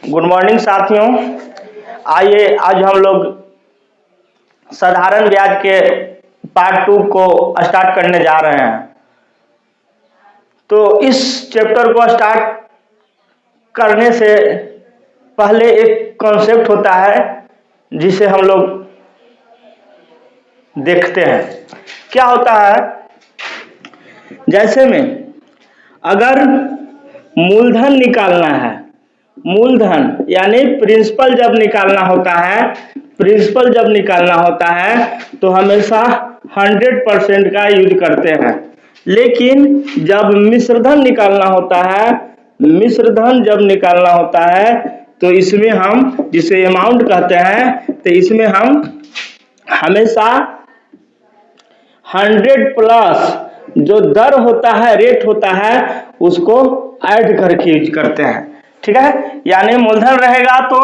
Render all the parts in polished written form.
Good morning साथियों। आइए आज हम लोग साधारण ब्याज के पार्ट 2 को स्टार्ट करने जा रहे हैं। तो इस चैप्टर को स्टार्ट करने से पहले एक कॉन्सेप्ट होता है जिसे हम लोग देखते हैं। क्या होता है, जैसे में अगर मूलधन निकालना है, मूलधन यानी प्रिंसिपल जब निकालना होता है तो हमेशा 100% का यूज करते हैं। लेकिन जब मिश्रधन निकालना होता है तो इसमें हम जिसे अमाउंट कहते हैं, तो इसमें हम हमेशा 100 प्लस जो दर होता है, रेट होता है, उसको ऐड करके यूज करते हैं। ठीक है, यानी मूलधन रहेगा तो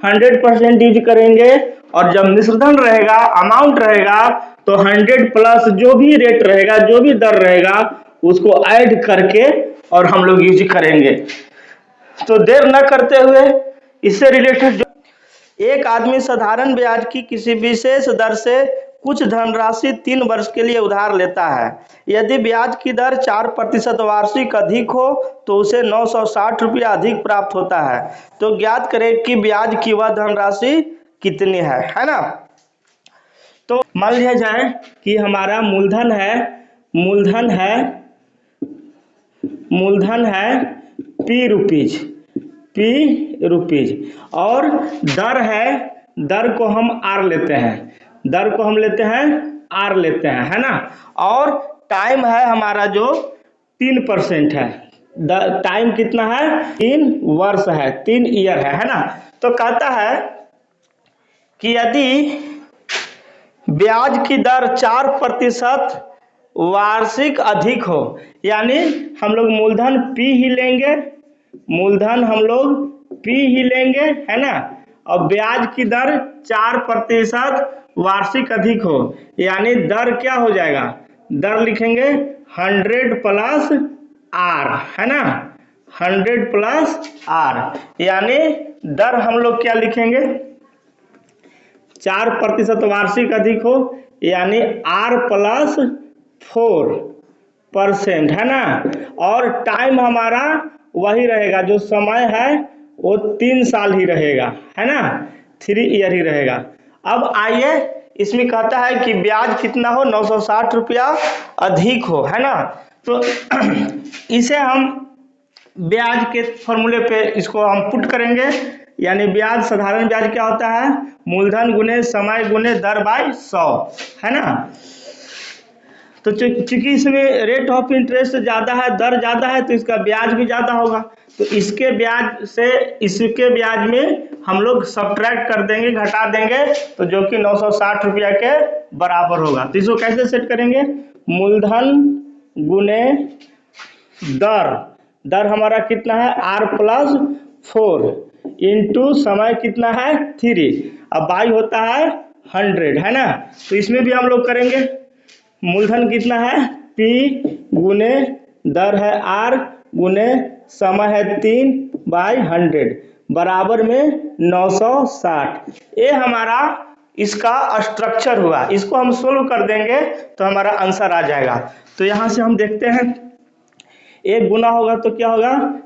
100% यूज करेंगे, और जब मिश्रधन रहेगा, अमाउंट रहेगा, तो 100 प्लस जो भी रेट रहेगा, जो भी दर रहेगा, उसको ऐड करके और हम लोग यूज करेंगे। तो देर न करते हुए इससे रिलेटेड एक आदमी साधारण ब्याज की किसी विशेष दर से कुछ धनराशि 3 वर्ष के लिए उधार लेता है। यदि ब्याज की दर 4% वार्षिक अधिक हो तो उसे 960 रुपया अधिक प्राप्त होता है। तो ज्ञात करें कि ब्याज की वह धनराशि कितनी है ना। तो मान लिया जाए कि हमारा मूलधन है P रुपीज और दर को हम R लेते हैं, है ना। और टाइम है हमारा जो 3% है, टाइम कितना है, 3 वर्ष है, 3 ईयर है ना। तो कहता है कि यदि ब्याज की दर 4% वार्षिक अधिक हो, यानी हम लोग मूलधन P ही लेंगे, है ना, और ब्याज की दर 4% वार्षिक अधिक हो, यानी दर क्या हो जाएगा, दर लिखेंगे 100 प्लस R, है ना, 100 प्लस R, यानी दर हम लोग क्या लिखेंगे, 4% वार्षिक अधिक हो, यानी R प्लस 4%, है ना। और टाइम हमारा वही रहेगा, जो समय है वो 3 साल ही रहेगा, है ना, 3 ईयर ही रहेगा। अब आइए, इसमें कहता है कि ब्याज कितना हो, 960 रुपया अधिक हो, है ना। तो इसे हम ब्याज के फॉर्मूले पे इसको हम पुट करेंगे, यानी ब्याज, साधारण ब्याज क्या होता है, मूलधन गुने समय गुने दर बाय 100, है ना। तो चूंकि इसमें रेट ऑफ इंटरेस्ट ज़्यादा है, दर ज़्यादा है, तो इसका ब्याज भी ज़्यादा होगा। तो इसके ब्याज से इसके ब्याज में हम लोग सब्ट्रैक्ट कर देंगे, घटा देंगे, तो जो कि 960 रुपया के बराबर होगा। तो इसको कैसे सेट करेंगे, मूलधन गुने दर हमारा कितना है, R प्लस 4 इंटू समय कितना है, 3, अब बाई होता है 100, है ना। तो इसमें भी हम लोग करेंगे, मूलधन कितना है P गुने दर है R गुने समय है 3 बाई 100 बराबर में 960। ये हमारा इसका स्ट्रक्चर हुआ। इसको हम सोल्व कर देंगे तो हमारा आंसर आ जाएगा। तो यहाँ से हम देखते हैं, एक गुना होगा तो क्या होगा,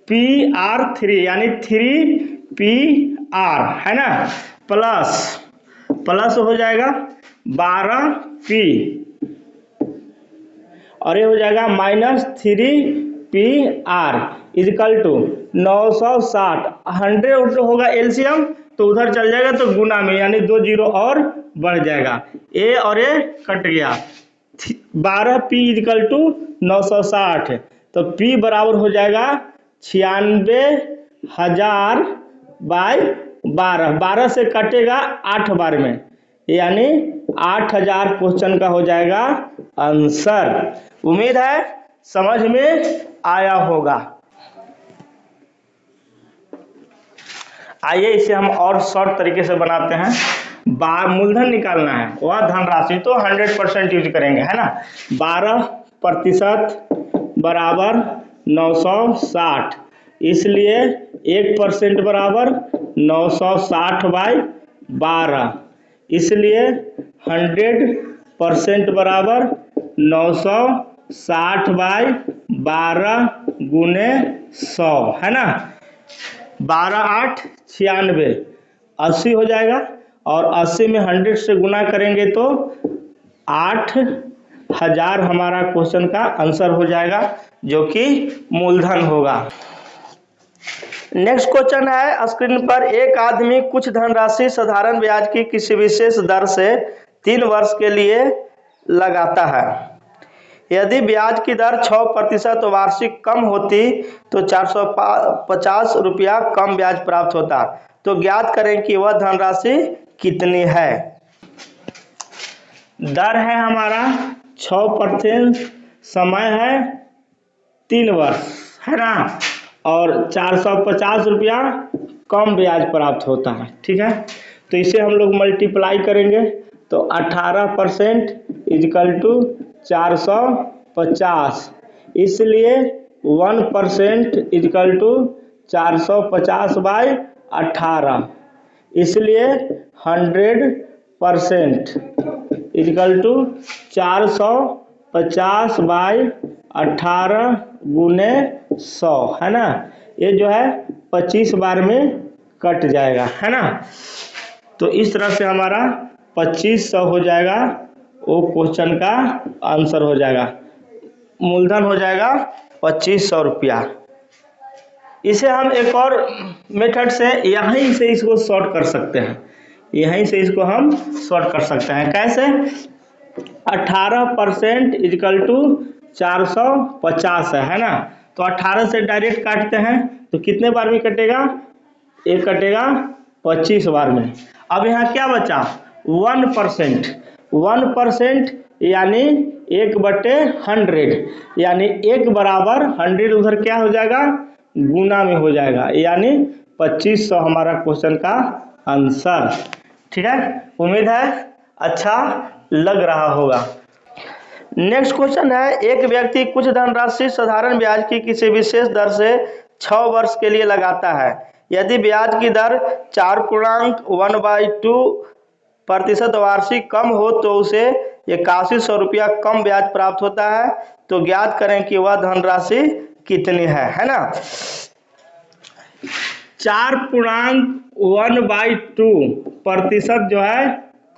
PR3 यानी 3PR, है ना, प्लस हो जाएगा 12P, और ये हो जाएगा माइनस 3PR इक्वल टू 960। 100 होगा एलसीएम, तो उधर चल जाएगा तो गुना में, यानी 2 जीरो और बढ़ जाएगा, ए और ए कट गया, 12P इक्वल टू 960। तो P बराबर हो जाएगा 96,000 बाई 12 से कटेगा 8 बार में, यानी 8000 क्वेश्चन का हो जाएगा आंसर। उम्मीद है समझ में आया होगा। आइए इसे हम और शॉर्ट तरीके से बनाते हैं। मूलधन निकालना है, वह धनराशि तो 100% यूज करेंगे, है ना। 12% बराबर 960, इसलिए 1% बराबर 960/12, इसलिए 100% बराबर 960/12 गुने 100, है ना। 12 8 96, 80 हो जाएगा, और 80 में 100 से गुना करेंगे तो 8000 हमारा क्वेश्चन का आंसर हो जाएगा, जो कि मूलधन होगा। नेक्स्ट क्वेश्चन है, स्क्रीन पर एक आदमी कुछ धनराशि साधारण ब्याज की किसी विशेष दर से 3 वर्ष के लिए लगाता है। यदि ब्याज की दर 6% वार्षिक कम होती तो 450 रुपया कम ब्याज प्राप्त होता। तो ज्ञात करें कि वह धनराशि कितनी है। दर है हमारा 6%, समय है 3 वर्ष, है ना, और 450 रुपया कम ब्याज प्राप्त होता है। ठीक है, तो इसे हम लोग मल्टीप्लाई करेंगे तो 18% इक्वल टू 450, इसलिए 1% इक्वल टू 450/18, इसलिए 100% इक्वल टू 450/18 गुने 100, है ना। ये जो है 25 बार में कट जाएगा, है ना। तो इस तरह से हमारा 2500 हो जाएगा, वो क्वेश्चन का आंसर हो जाएगा, मूलधन हो जाएगा 2500 रुपया। इसे हम एक और मेथड से यहीं से इसको शॉर्ट कर सकते हैं, यहीं से इसको हम शॉर्ट कर सकते हैं। कैसे? 18% इक्वल टू 450 है ना, तो 18 से डायरेक्ट काटते हैं तो कितने बार में कटेगा? एक कटेगा 25 बार में। अब यहाँ क्या बचा? 1% यानी 1/100, यानी 1 बराबर 100 उधर क्या हो जाएगा? गुना में हो जाएगा, यानी 2500 हमारा क्वेश्चन का आंसर। ठीक है, उम्मीद है अच्छा लग रहा होगा। नेक्स्ट क्वेश्चन है, एक व्यक्ति कुछ धनराशि साधारण ब्याज की किसी विशेष दर से 6 वर्ष के लिए लगाता है। यदि ब्याज की दर 4.1/2% वार्षिक कम हो तो उसे 8100 रुपया कम ब्याज प्राप्त होता है। तो ज्ञात करें कि वह धनराशि कितनी है ना। 4.1/2% जो है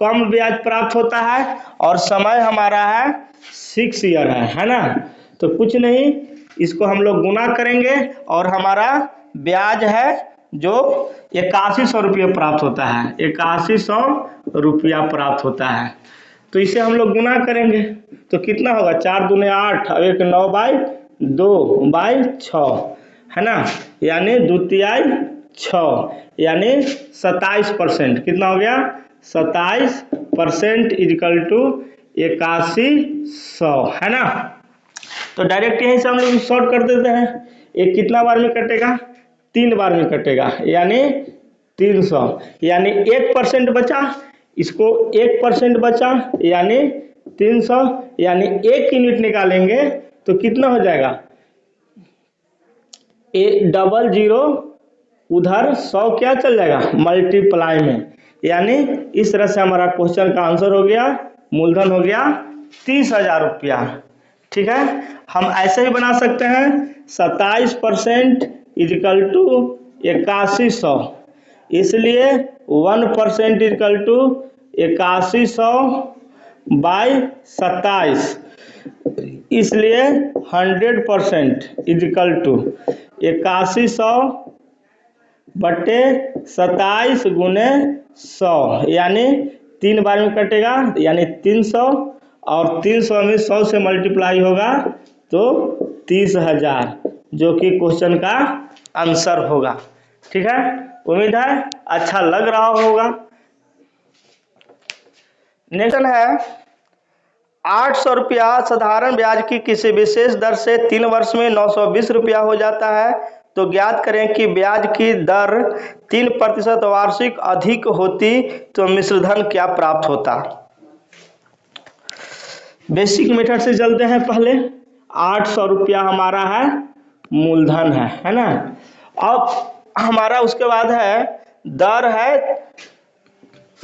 कम ब्याज प्राप्त होता है, और समय हमारा है 6 ईयर है ना। तो कुछ नहीं, इसको हम लोग गुना करेंगे और हमारा ब्याज है जो 8100 रुपये प्राप्त होता है, 8100 रुपया प्राप्त होता है। तो इसे हम लोग गुना करेंगे तो कितना होगा? 4 दूने 8 और 1 9/2/6, है ना, यानी 2/6, यानी 27%। कितना हो गया? 27% इक्वल टू 8100, है ना। तो डायरेक्ट यहीं से हम लोग शॉर्ट कर देते हैं। एक कितना बार में कटेगा? 3 बार में कटेगा, यानी 300, यानी 1% बचा, इसको 1% बचा, यानी 300, यानी 1 यूनिट निकालेंगे तो कितना हो जाएगा? 00 उधर 100 क्या चल जाएगा? मल्टीप्लाई में, यानी इस तरह से हमारा क्वेश्चन का आंसर हो गया, मूलधन हो गया 30,000 रुपया। ठीक है, हम ऐसे ही बना सकते हैं 27% इक्वल टू 8100, इसलिए 1% इक्वल टू 8100/27, इसलिए 100% इक्वल टू 8100/27 गुने 100, यानी 3 बार में कटेगा, यानी 300, और 300 में 100 से मल्टीप्लाई होगा तो 30,000, जो कि क्वेश्चन का आंसर होगा। ठीक है, उम्मीद है अच्छा लग रहा होगा। नेक्स्ट है, 800 रुपया साधारण ब्याज की किसी विशेष दर से 3 वर्ष में 920 रुपया हो जाता है। तो ज्ञात करें कि ब्याज की दर 3% वार्षिक अधिक होती तो मिश्रधन क्या प्राप्त होता। बेसिक मेथड से चलते हैं। पहले 800 रुपया हमारा है मूलधन है ना। अब हमारा उसके बाद है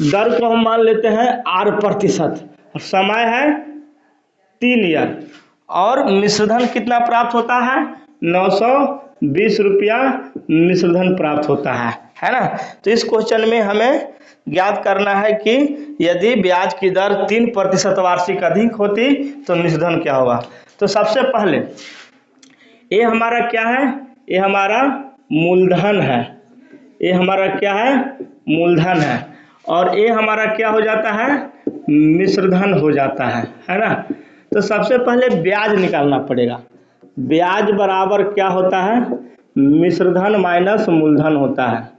दर को हम मान लेते हैं 8%, समय है 3 ईयर, और मिश्रधन कितना प्राप्त होता है 920 रुपया मिश्रधन प्राप्त होता है ना। तो इस क्वेश्चन में हमें ज्ञात करना है कि यदि ब्याज की दर 3% वार्षिक अधिक होती तो मिश्रधन क्या होगा। तो सबसे पहले ये हमारा क्या है, ये हमारा मूलधन है, ये हमारा क्या है मूलधन है, और ये हमारा क्या हो जाता है मिश्रधन हो जाता है ना। तो सबसे पहले ब्याज निकालना पड़ेगा। ब्याज बराबर क्या होता है मिश्रधन माइनस मूलधन होता है,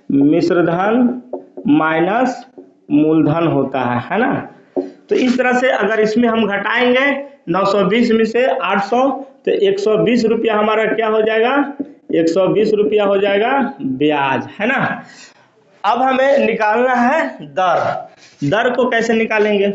मिश्रधन माइनस मूलधन होता है ना। तो इस तरह से अगर इसमें हम घटाएंगे 920 में से 800 तो 120 रुपया हमारा क्या हो जाएगा 120 रुपया हो जाएगा ब्याज, है ना। अब हमें निकालना है दर को कैसे निकालेंगे।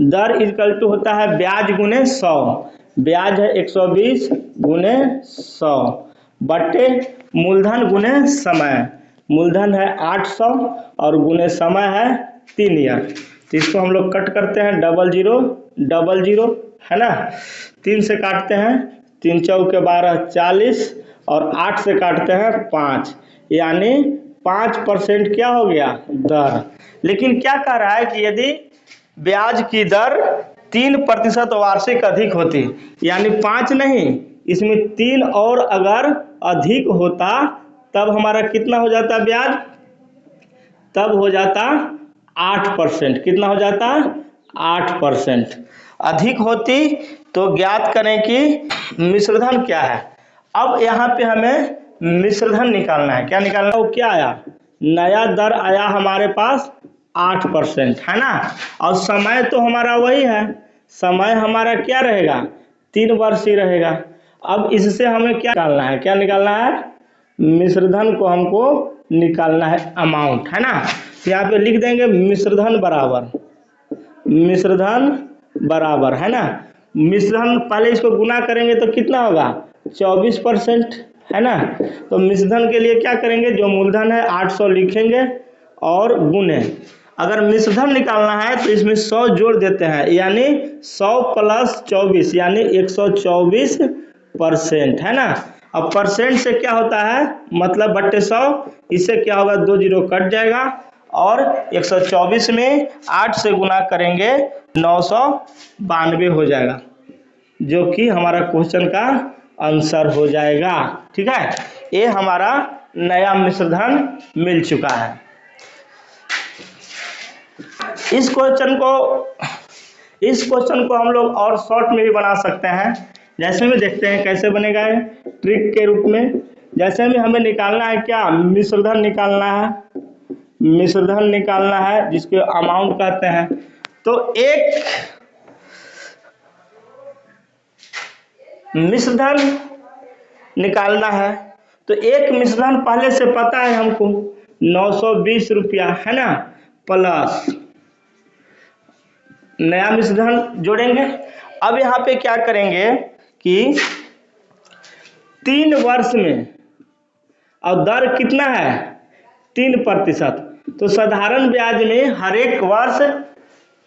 दर इक्वल टू होता है ब्याज गुने 100, ब्याज है 120 गुने 100 बटे मूलधन गुने समय, मूलधन है 800 और गुने समय है 3 ईयर। तो इसको हम लोग कट करते हैं 00 है ना, 3 से काटते हैं 3 चौके 12 40 और 8 से काटते हैं 5, यानी 5% क्या हो गया दर। लेकिन क्या कह रहा है कि यदि ब्याज की दर 3% वार्षिक अधिक होती, यानी 5 नहीं इसमें 3 और अगर अधिक होता तब हमारा कितना हो जाता ब्याज, तब हो जाता 8%। कितना हो जाता 8%। अधिक होती तो ज्ञात करें कि मिश्रधन क्या है। अब यहाँ पे हमें मिश्रधन निकालना है। क्या निकालना है, वो क्या आया नया दर आया हमारे पास 8% है ना, और समय तो हमारा वही है, समय हमारा क्या रहेगा 3 वर्ष ही रहेगा। अब इससे हमें क्या निकालना है, क्या निकालना है मिश्रधन को हमको निकालना है अमाउंट, है ना। यहाँ पे लिख देंगे मिश्रधन बराबर है ना। मिश्रधन पहले इसको गुना करेंगे तो कितना होगा 24%, है ना। तो मिश्रधन के लिए क्या करेंगे, जो मूलधन है 800 लिखेंगे और गुने, अगर मिश्रधन निकालना है तो इसमें 100 जोड़ देते हैं, यानी 100 + 24 यानी 124%, है ना। अब परसेंट से क्या होता है मतलब बट्टे 100, इससे क्या होगा 2 जीरो कट जाएगा और 124 में 8 से गुना करेंगे 992 हो जाएगा, जो कि हमारा क्वेश्चन का आंसर हो जाएगा। ठीक है, ये हमारा नया मिश्रधन मिल चुका है। इस क्वेश्चन को हम लोग और शॉर्ट में भी बना सकते हैं। जैसे में देखते हैं कैसे बनेगा, ट्रिक के रूप में। जैसे में हमें निकालना है क्या मिश्रधन निकालना है जिसके अमाउंट कहते हैं। तो एक मिश्रधन निकालना है तो एक मिश्रधन पहले से पता है हमको 920 रुपया, है ना, प्लस नया मिश्रधन जोड़ेंगे। अब यहाँ पे क्या करेंगे कि 3 वर्ष में और दर कितना है 3%, तो साधारण ब्याज में हर एक वर्ष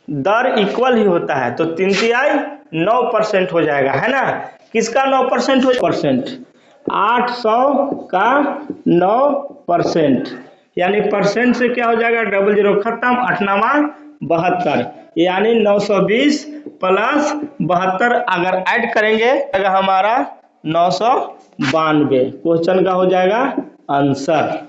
दर इक्वल ही होता है, तो 3 तिहाई 9% हो जाएगा, है ना। किसका 9% हो 800 का 9%, यानी परसेंट से क्या हो जाएगा 00 खत्म, 8 72, यानी 920 प्लस 72 अगर ऐड करेंगे अगर हमारा 992 क्वेश्चन का हो जाएगा आंसर।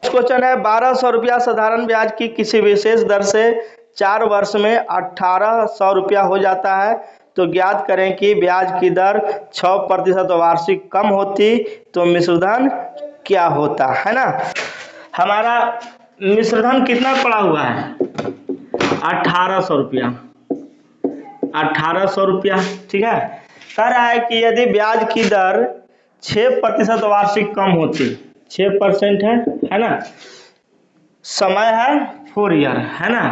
क्वेश्चन है 1200 रुपया साधारण ब्याज की किसी विशेष दर से 4 वर्ष में 1800 रुपया हो जाता है, तो ज्ञात करें कि ब्याज की दर 6% वार्षिक कम होती तो मिश्रधन क्या होता, है ना। हमारा मिश्रधन कितना पड़ा हुआ है 1800 रुपया, 1800 रुपया, ठीक है। कह रहा है कि यदि ब्याज की दर 6% वार्षिक कम होती, 6% है ना, समय है 4 ईयर, है ना,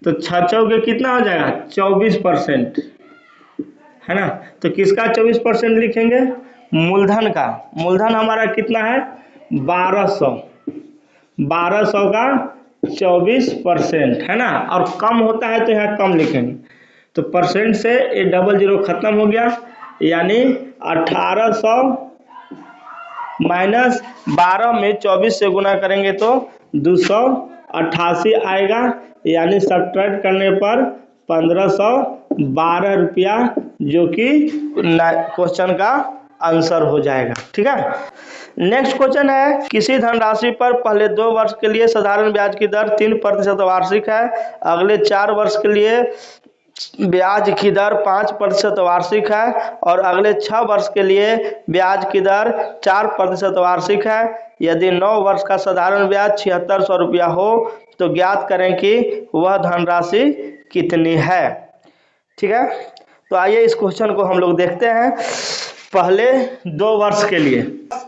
तो 6 चौके कितना हो जाएगा 24%, है ना। तो किसका 24% लिखेंगे? मूलधन का। मूलधन हमारा कितना है? 1200। 1200 का 24%, है ना। और कम होता है तो यहाँ कम लिखेंगे। तो परसेंट से ये डबल जीरो खत्म हो गया, यानी 1800 माइनस 12 में 24 से गुना करेंगे तो 288 आएगा, यानी सब्ट्रैक्ट करने पर 1512 रुपया, जो कि क्वेश्चन का आंसर हो जाएगा। ठीक है। नेक्स्ट क्वेश्चन है, किसी धनराशि पर पहले 2 वर्ष के लिए साधारण ब्याज की दर 3% वार्षिक है, अगले 4 वर्ष के लिए ब्याज की दर 5% वार्षिक है और अगले 6 वर्ष के लिए ब्याज की दर 4% वार्षिक है। यदि 9 वर्ष का साधारण ब्याज 7600 रुपया हो तो ज्ञात करें कि वह धनराशि कितनी है। ठीक है। तो आइए इस क्वेश्चन को हम लोग देखते हैं। पहले 2 वर्ष के लिए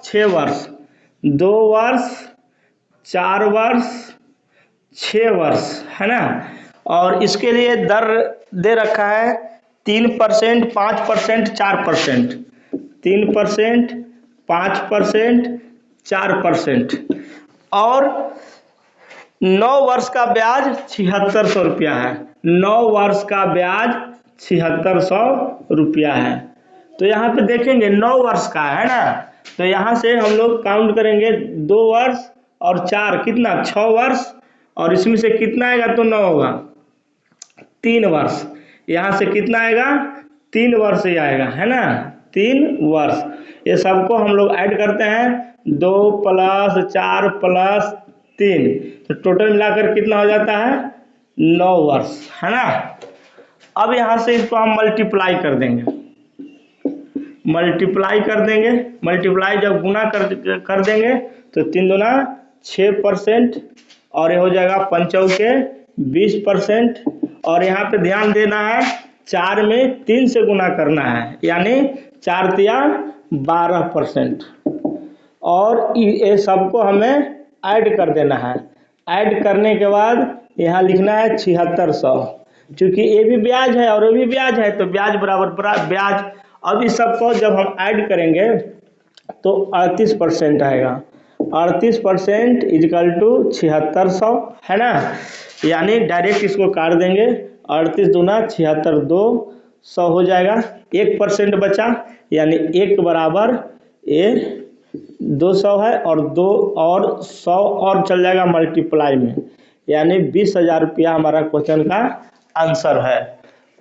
6 वर्ष, 2 वर्ष, 4 वर्ष, 6 वर्ष, है ना। और इसके लिए दर दे रखा है 3%, 5%, 4%। 3%, 5%, 4%। और 9 वर्ष का ब्याज 7600 रुपया है। 9 वर्ष का ब्याज 7600 रुपया है। तो यहाँ पे देखेंगे 9 वर्ष का है ना, तो यहाँ से हम लोग काउंट करेंगे 2 वर्ष और 4 कितना 6 वर्ष, और इसमें से कितना आएगा तो 9 होगा 3 वर्ष। यहाँ से कितना आएगा 3 वर्ष ही आएगा, है ना, 3 वर्ष। ये सबको हम लोग ऐड करते हैं 2 + 4 + 3, तो टोटल मिलाकर कितना हो जाता है 9 वर्ष, है ना। अब यहाँ से इसको हम मल्टीप्लाई कर देंगे। मल्टीप्लाई कर देंगे, मल्टीप्लाई जब गुना कर देंगे तो 3 दूना 6%, और ये हो जाएगा 5 के 20%। और यहाँ पे ध्यान देना है 4 में 3 से गुना करना है, यानी 4 तिया 12%। और ये सबको हमें ऐड कर देना है। ऐड करने के बाद यहाँ लिखना है 7600, क्योंकि ये भी ब्याज है और ये भी ब्याज है, तो ब्याज बराबर ब्याज। अब इस सबको जब हम ऐड करेंगे तो 38% आएगा। 38% इक्वल टू 7600, है ना। यानी डायरेक्ट इसको काट देंगे, 38 दूना 76, 200 हो जाएगा। 1% बचा, यानी 1 बराबर ये 200 है, और 2 और 100 और चल जाएगा मल्टीप्लाई में, यानी 20,000 रुपया हमारा क्वेश्चन का आंसर है।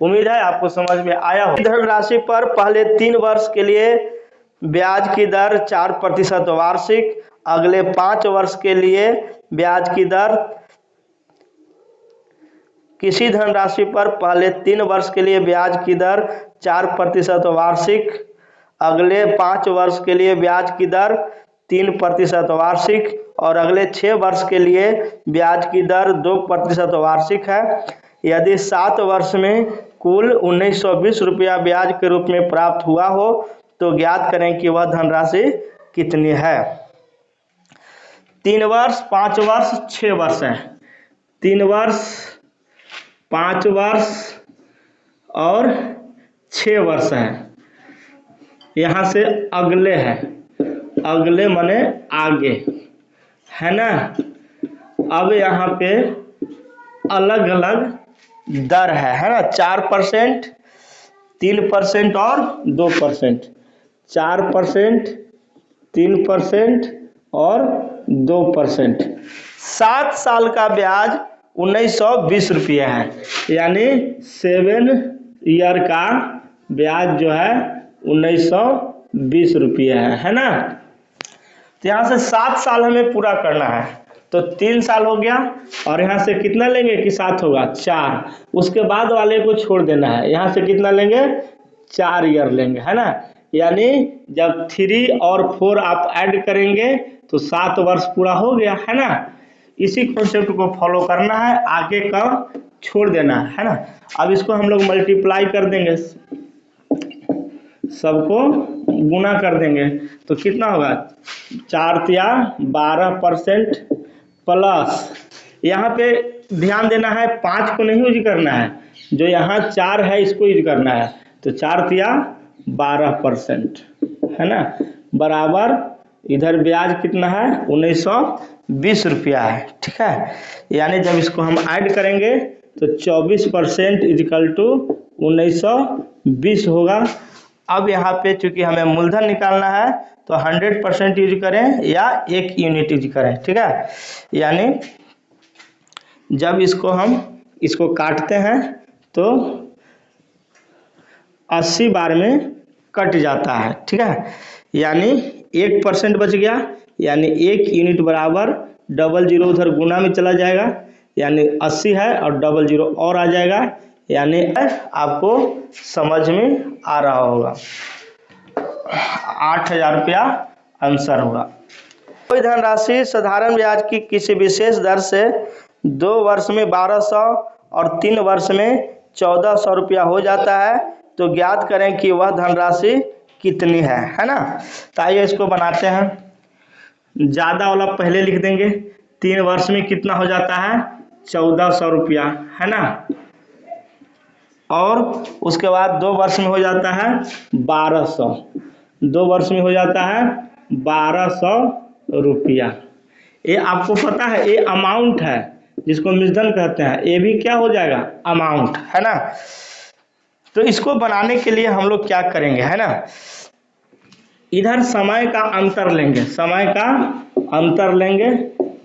उम्मीद है आपको समझ में आया हो। धनराशि पर पहले 3 वर्ष के लिए ब्याज की दर 4% वार्षिक, अगले 5 वर्ष के लिए ब्याज की दर, किसी धनराशि पर पहले 3 वर्ष के लिए ब्याज की दर 4% वार्षिक, अगले 5 वर्ष के लिए ब्याज की दर 3% वार्षिक और अगले 6 वर्ष के लिए ब्याज की दर 2% वार्षिक है। यदि 7 वर्ष में कुल 1920 रुपया ब्याज के रूप में प्राप्त हुआ हो तो ज्ञात करें कि वह धनराशि कितनी है। 3 वर्ष, 5 वर्ष, 6 वर्ष है। 3 वर्ष, 5 वर्ष और 6 वर्ष है। यहाँ से अगले है, अगले माने आगे, है ना। अब यहाँ पे अलग अलग दर है ना। 4%, 3% और 2%। 4%, 3% और 2%। 7 साल का ब्याज 1920 रुपया है, यानी 7 ईयर का ब्याज जो है 1920 रुपया है ना। तो यहाँ से 7 साल हमें पूरा करना है, तो 3 साल हो गया, और यहाँ से कितना लेंगे कि 7 होगा 4, उसके बाद वाले को छोड़ देना है। यहाँ से कितना लेंगे 4 ईयर लेंगे, है ना। यानी जब 3 और 4 आप ऐड करेंगे तो 7 वर्ष पूरा हो गया, है ना। इसी कॉन्सेप्ट को फॉलो करना है, आगे का छोड़ देना है ना। अब इसको हम लोग मल्टीप्लाई कर देंगे, सबको गुना कर देंगे, तो कितना होगा 4 तिया 12% प्लस, यहाँ पे ध्यान देना है 5 को नहीं यूज करना है, जो यहाँ 4 है इसको यूज करना है। तो 4 तिया 12%, है ना, बराबर इधर ब्याज कितना है 1920 रुपया है। ठीक है, यानी जब इसको हम ऐड करेंगे तो 24% इजिकल टू 1920 होगा। अब यहाँ पे चूंकि हमें मूलधन निकालना है तो 100% यूज करें या 1 यूनिट यूज करें। ठीक है, यानी जब इसको काटते हैं तो 80 बार में कट जाता है। ठीक है, यानी 1% बच गया, यानी 1 यूनिट बराबर 00 उधर गुना में चला जाएगा, यानी 80 है और 00 और आ जाएगा, यानी आपको समझ में आ रहा होगा। 8000 रुपया आंसर होगा। कोई धनराशि साधारण ब्याज की किसी विशेष दर से 2 वर्ष में 1200 और 3 वर्ष में 1400 रुपया हो जाता है, तो ज्ञात करें कि वह धनराशि कितनी है ना। तो आइए इसको बनाते हैं। ज़्यादा वाला पहले लिख देंगे। 3 वर्ष में कितना हो जाता है 1400 रुपया, है ना, और उसके बाद 2 वर्ष में हो जाता है 1200, 2 वर्ष में हो जाता है 1200 रुपया। ये आपको पता है ये अमाउंट है जिसको मूलधन कहते हैं, ये भी क्या हो जाएगा अमाउंट, है ना। तो इसको बनाने के लिए हम लोग क्या करेंगे, है ना, इधर समय का अंतर लेंगे, समय का अंतर लेंगे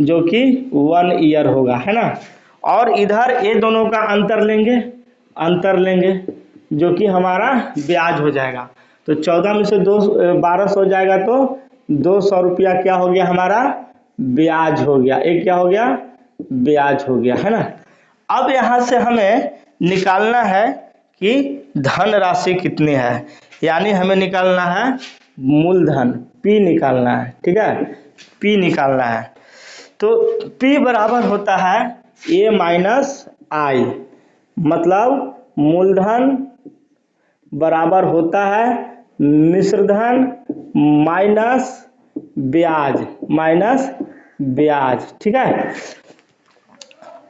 जो कि 1 ईयर होगा, है ना, और इधर ये दोनों का अंतर लेंगे जो कि हमारा ब्याज हो जाएगा। तो 14 में से 1200 हो जाएगा तो 200 रुपया क्या हो गया हमारा ब्याज हो गया, एक क्या हो गया ब्याज हो गया, है ना। अब यहाँ से हमें निकालना है कि धन राशि कितनी है, यानी हमें निकालना है मूलधन, P निकालना है। ठीक है, P निकालना है। तो P बराबर होता है A माइनस I, मतलब मूलधन बराबर होता है मिश्रधन माइनस ब्याज। ठीक है,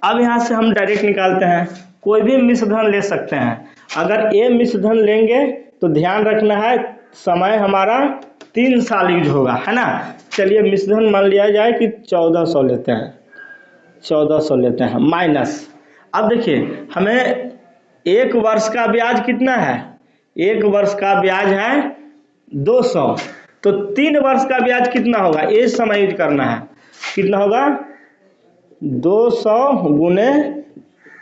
अब यहाँ से हम डायरेक्ट निकालते हैं, कोई भी मिश्रधन ले सकते हैं। अगर ये मिश्रधन लेंगे तो ध्यान रखना है समय हमारा 3 साल यूज होगा, है ना। चलिए मिश्रधन मान लिया जाए कि 1400 लेते हैं, 1400 लेते हैं माइनस। अब देखिए हमें 1 वर्ष का ब्याज कितना है, 1 वर्ष का ब्याज है 200, तो 3 वर्ष का ब्याज कितना होगा ये समय यूज करना है, कितना होगा 200 गुने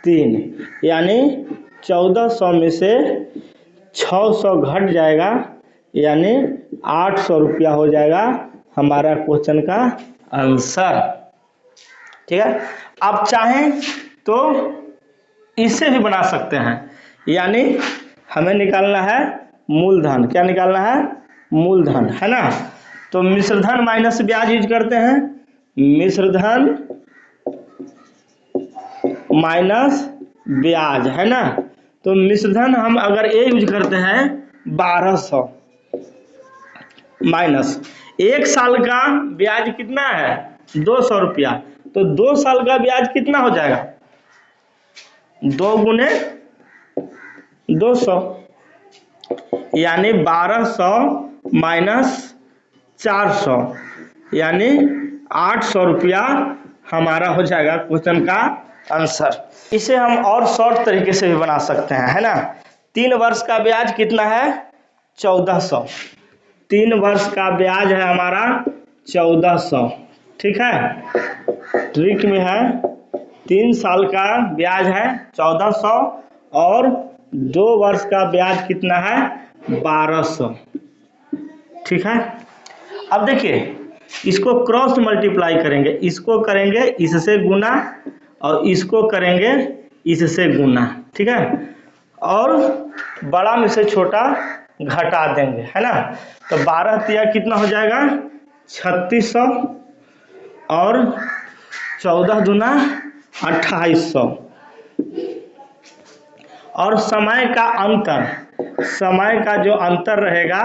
3, यानी 1400 में से 600 घट जाएगा, यानी 800 रुपया हो जाएगा हमारा क्वेश्चन का आंसर। ठीक है, आप चाहें तो इसे भी बना सकते हैं, यानी हमें निकालना है मूलधन, क्या निकालना है मूलधन, है ना। तो मिश्रधन माइनस ब्याज यूज करते हैं, मिश्रधन माइनस ब्याज, है ना। तो मिश्रधन हम अगर ये यूज करते हैं 1200 माइनस 1 साल का ब्याज कितना है 200 रुपया, तो 2 साल का ब्याज कितना हो जाएगा 2 गुने 200, यानी 1200 माइनस 400, यानी 800 रुपया हमारा हो जाएगा क्वेश्चन का आंसर। इसे हम और शॉर्ट तरीके से भी बना सकते हैं, है ना। 3 वर्ष का ब्याज कितना है 1400, 3 वर्ष का ब्याज है हमारा 1400। ठीक है, ट्रिक में है 3 साल का ब्याज है 1400 और 2 वर्ष का ब्याज कितना है 1200। ठीक है, अब देखिए इसको क्रॉस मल्टीप्लाई करेंगे, इसको करेंगे इससे गुना और इसको करेंगे इससे गुना। ठीक है, और बड़ा में से छोटा घटा देंगे, है ना। तो 12 तिया कितना हो जाएगा 3600 और 14 दूना 2800, और समय का अंतर, समय का जो अंतर रहेगा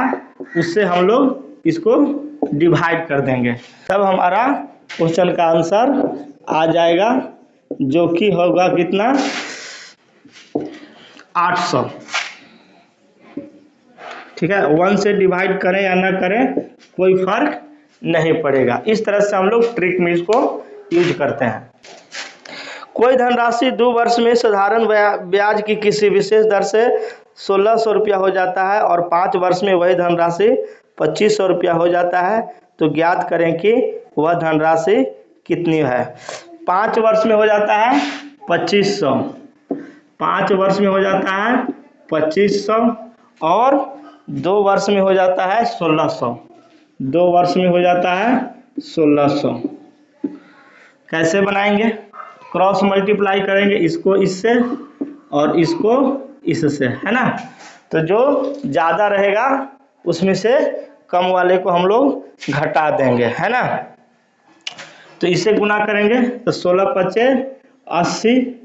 उससे हम लोग इसको डिवाइड कर देंगे, तब हमारा क्वेश्चन का आंसर आ जाएगा जो कि होगा कितना 800। ठीक है, 1 से डिवाइड करें या ना करें कोई फर्क नहीं पड़ेगा। इस तरह से हम लोग ट्रिक में इसको यूज करते हैं। कोई धनराशि 2 वर्ष में साधारण ब्याज की किसी विशेष दर से 1600 रुपया हो जाता है और 5 वर्ष में वही धनराशि 2500 रुपया हो जाता है, तो ज्ञात करें कि वह धनराशि कितनी है। 5 वर्ष में हो जाता है 2500, 5 वर्ष में हो जाता है 2500 और 2 वर्ष में हो जाता है 1600, 2 वर्ष में हो जाता है 1600। कैसे बनाएंगे? क्रॉस मल्टीप्लाई करेंगे, इसको इससे और इसको इससे, है ना। तो जो ज़्यादा रहेगा उसमें से कम वाले को हम लोग घटा देंगे, है ना। तो इसे गुना करेंगे तो 16 पचे 80,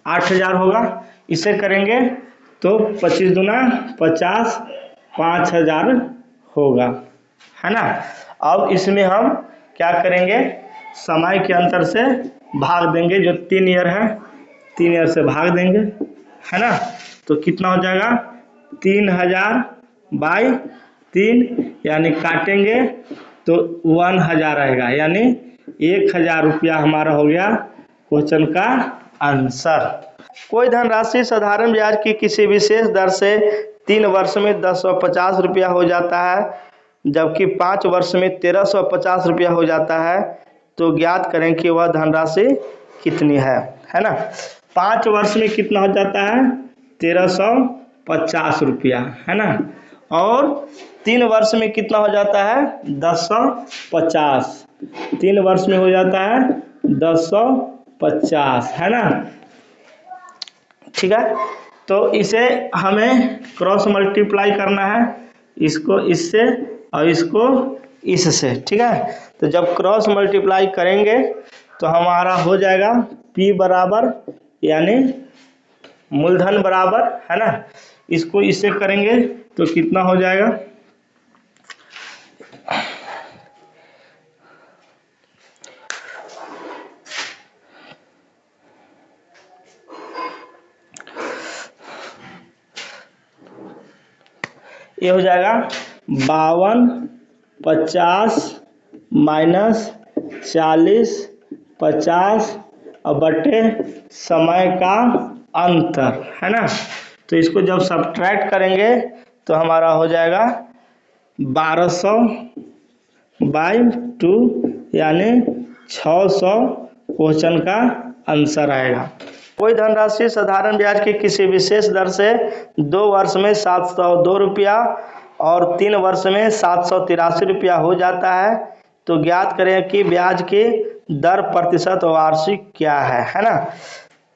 8000 होगा। इसे करेंगे तो 25 दूना 50, 5000 होगा, है ना। अब इसमें हम क्या करेंगे, समय के अंतर से भाग देंगे। जो 3 ईयर है 3 ईयर से भाग देंगे, है ना। तो कितना हो जाएगा 3000 बाई 3, यानी काटेंगे तो 1000 आएगा, यानी 1000 रुपया हमारा हो गया क्वेश्चन का आंसर। कोई धनराशि साधारण ब्याज की किसी विशेष दर से 3 वर्ष में 1050 रुपया हो जाता है, जबकि 5 वर्ष में 1350 रुपया हो जाता है, तो ज्ञात करें कि वह धनराशि कितनी है ना। 5 वर्ष में कितना हो जाता है 1350 रुपया, है ना। और 3 वर्ष में कितना हो जाता है 1050, 3 वर्ष में हो जाता है 1050, है ना। ठीक है, तो इसे हमें क्रॉस मल्टीप्लाई करना है, इसको इससे और इसको इससे, ठीक है। तो जब क्रॉस मल्टीप्लाई करेंगे तो हमारा हो जाएगा P बराबर, यानी मूलधन बराबर, है ना। इसको इससे करेंगे तो कितना हो जाएगा, ये हो जाएगा 52 50 माइनस 40 50 और बटे समय का अंतर, है ना। तो इसको जब सब्ट्रैक्ट करेंगे तो हमारा हो जाएगा 1200 बाई 2, यानी 600 क्वेश्चन का आंसर आएगा। कोई धनराशि साधारण ब्याज की किसी विशेष दर से 2 वर्ष में 702 रुपया और 3 वर्ष में 783 रुपया हो जाता है, तो ज्ञात करें कि ब्याज की दर प्रतिशत वार्षिक क्या है ना।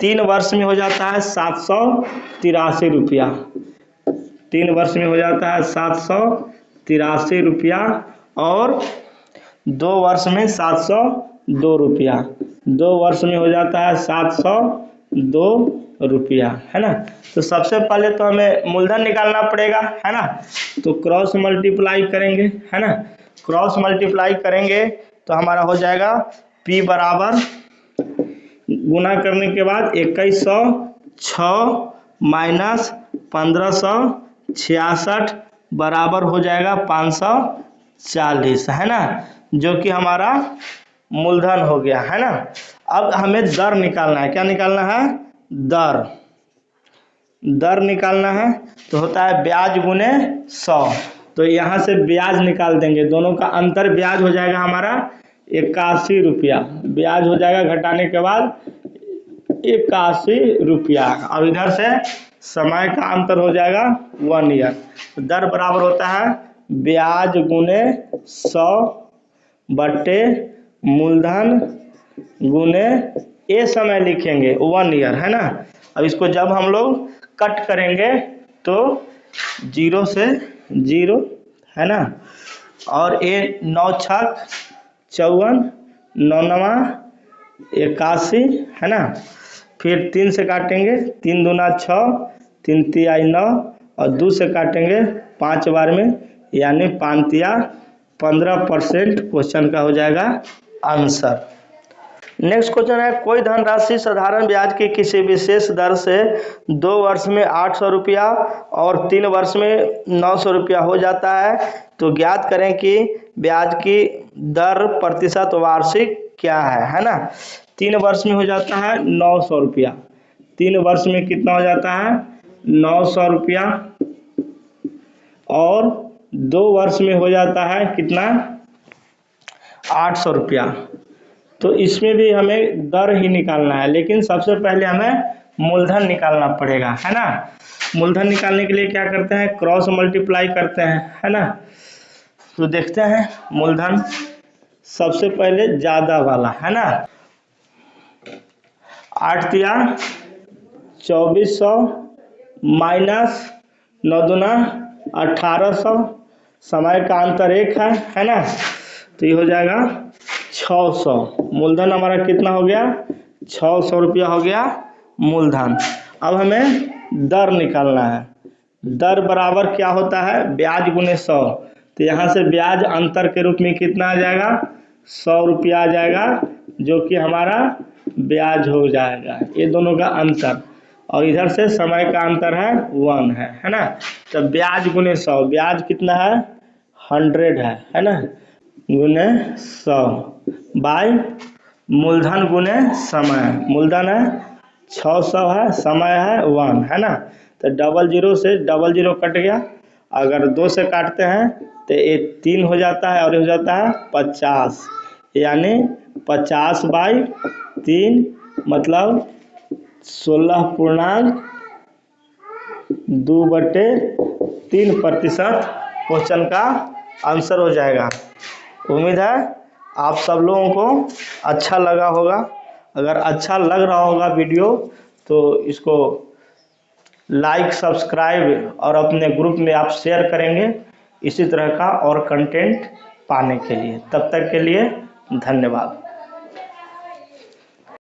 3 वर्ष में हो जाता है 783 रुपया, 3 वर्ष में हो जाता है 783 रुपया और 2 वर्ष में 702 रुपया, 2 वर्ष में हो जाता है 702 रुपया, है ना। तो सबसे पहले तो हमें मूलधन निकालना पड़ेगा, है ना। तो क्रॉस मल्टीप्लाई करेंगे, है ना। क्रॉस मल्टीप्लाई करेंगे तो हमारा हो जाएगा P बराबर, गुना करने के बाद 2106 माइनस 1566 बराबर हो जाएगा 540, है ना, जो कि हमारा मूलधन हो गया, है ना। अब हमें दर निकालना है, क्या निकालना है, दर निकालना है। तो होता है ब्याज गुने 100, तो यहाँ से ब्याज निकाल देंगे, दोनों का अंतर ब्याज हो जाएगा हमारा 81 रुपया, ब्याज हो जाएगा घटाने के बाद 81 रुपया। और इधर से समय का अंतर हो जाएगा 1 ईयर। दर बराबर होता है ब्याज गुने 100 बटे मूलधन गुने ये समय लिखेंगे 1 ईयर, है ना। अब इसको जब हम लोग कट करेंगे तो 0 से 0, है ना। और ये 9 छक 54, 9 नवा 81, है ना। फिर 3 से काटेंगे, 3 दूना 6, 3 तिया 9 और 2 से काटेंगे 5 बार में, यानी 5 तिया 15% क्वेश्चन का हो जाएगा आंसर। नेक्स्ट क्वेश्चन है, कोई धनराशि साधारण ब्याज की किसी विशेष दर से 2 वर्ष में 800 रुपया और 3 वर्ष में 900 रुपया हो जाता है, तो ज्ञात करें कि ब्याज की दर प्रतिशत वार्षिक क्या है ना। 3 वर्ष में हो जाता है 900 रुपया, 3 वर्ष में कितना हो जाता है 900 रुपया, और 2 वर्ष में हो जाता है कितना 800 रुपया। तो इसमें भी हमें दर ही निकालना है, लेकिन सबसे पहले हमें मूलधन निकालना पड़ेगा, है ना। मूलधन निकालने के लिए क्या करते हैं, क्रॉस मल्टीप्लाई करते हैं, है ना। तो देखते हैं मूलधन सबसे पहले ज़्यादा वाला, है ना। 8 तिया 2400 माइनस 9 दूना 1800, समय का अंतर 1 है ना। तो ये हो जाएगा 600। मूलधन हमारा कितना हो गया 600 रुपया हो गया मूलधन। अब हमें दर निकालना है। दर बराबर क्या होता है, ब्याज गुने 100। तो यहाँ से ब्याज अंतर के रूप में कितना आ जाएगा 100 रुपया आ जाएगा, जो कि हमारा ब्याज हो जाएगा, ये दोनों का अंतर। और इधर से समय का अंतर है 1 है ना। तो ब्याज गुने 100, ब्याज कितना है 100 है ना, गुने 100 बाय मूलधन गुने समय। मूलधन है 600 है, समय है 1 है ना। तो 00 से 00 कट गया, अगर 2 से काटते हैं तो ये 3 हो जाता है और ये हो जाता है 50, यानी 50 बाई 3 मतलब 16.2/3% क्वेश्चन का आंसर हो जाएगा। उम्मीद है आप सब लोगों को अच्छा लगा होगा। अगर अच्छा लग रहा होगा वीडियो तो इसको लाइक सब्सक्राइब और अपने ग्रुप में आप शेयर करेंगे इसी तरह का और कंटेंट पाने के लिए। तब तक के लिए धन्यवाद।